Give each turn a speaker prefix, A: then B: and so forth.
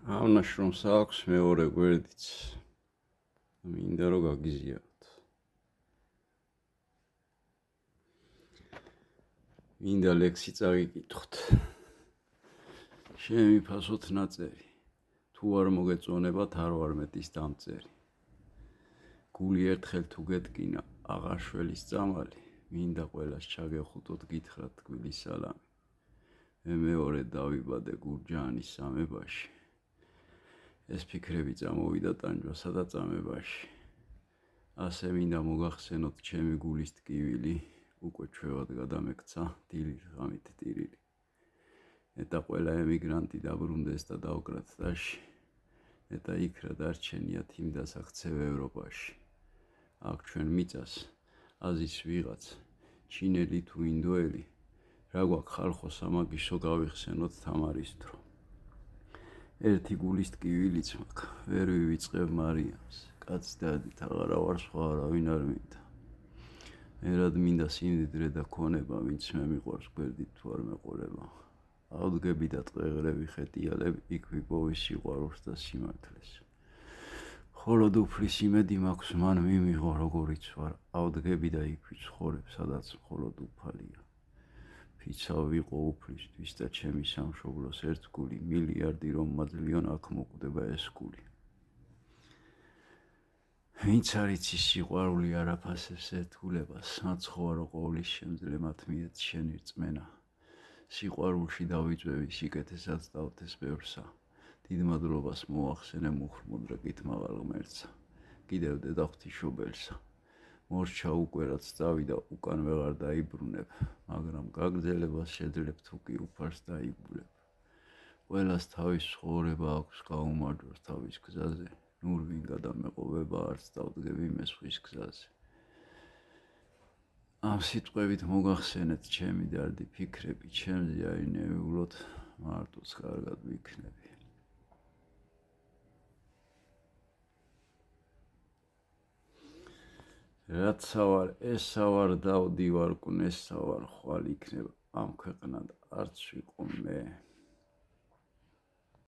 A: ავნაშრომს აქვს მეორე გვერდიც. მინდა რომ გაგიზიაროთ. მინდა ლექსი წაგიკითხოთ. შემიფასოთ ნაწერი. თუ არ მოგეწონებათ, არ ვარ მეტის დამწერი. გული ერთხელ თუ გეტკინა აღარშველის წამალი, მინდა ყველას ჩაგეხუტოთ გითხრათ თბილის სალამი. მე მეორე დავიბადე გურჯაანის სამებაში. ეს ფიქრები წამოვიდა ტანჯვასა და წამებაში. ასე მინდა მოგახსენოთ ჩემი გულის ტკივილი, უკვე ჩვევად გადამექცა დილით ღამით ტირილი. ნეტა ყველა ემიგრანტი დაბრუნდეს და დავკრათ ტაში. ნეტა იქ რა დარჩენიათ იმ დასახცევ ევროპაში. აქ ჩვენ მიწას, აზის ვიღაც, ჩინელი თუ ინდოელი, რა გვაქვს ხალხო სამაგისო გავიხსენოთ თამარის დრო. ერთი გულის ტკივილიც მაქვს, ვერ ვივიწყებ მარიამს, კაც დადით აღარა ვარ სხვა არავინ არ მინდა. მერად მინდა სიმდიდრე და ქონება, ვინც მე მიყვარს გვერდით თუ არ მეყოლება. ავდგები და ტყეღრები ხეტიალებ, იქ ვიპოვი სიყვარულს და სიმართლეს. ხოლოდ უფლის იმედი მაქვს მან მიმიღო როგორიც ვარ, ავდგები და იქ ვიცხოვრებ, სადაც მხოლოდ უფალია. ფიცავ ვიყო უფლისთვის და ჩემი სამშობლოს ერთ გული, მილიარდი რომ მაძლიონ აქ მოკვდება ეს გული. ვინც არ იცის სიყვარული არ აფასებს ერთგულებას, მაცხოვარო ყოვლის შემძლე მათ მიეც შენი რწმენა. სიყვარულში დავიწვევი სიკეთესაც დავთეს ბევრსა. დიდ მადლობას მოახსენე მუხრმუდრეკით მაღალ ღმერთსა. კიდევ დედა ღვთისმშობელსა. მორჩა უკვე რაც წავიდა უკან ვეღარ დაიბრუნებ, მაგრამ გაგრძელებას შეძლებ თუ კი უფარს დაიგულებ. ყველას თავის ცხოვრება აქვს გაუმარჯოს თავის გზაზე, ნურ ვინ გადამეყობება არც დავდგები მესხვის გზაზე. ამ სიტყვებით მოგახსენეთ ჩემი დარდი ფიქრები, ჩემზე აინეულოთ, მარტოც კარგად ვიქნები. რაცა ვარ, ესა ვარ, დავდივარ, კვნესა ვარ, ხვალ იქნება ამ ქვეყნად არც ვიყო მე.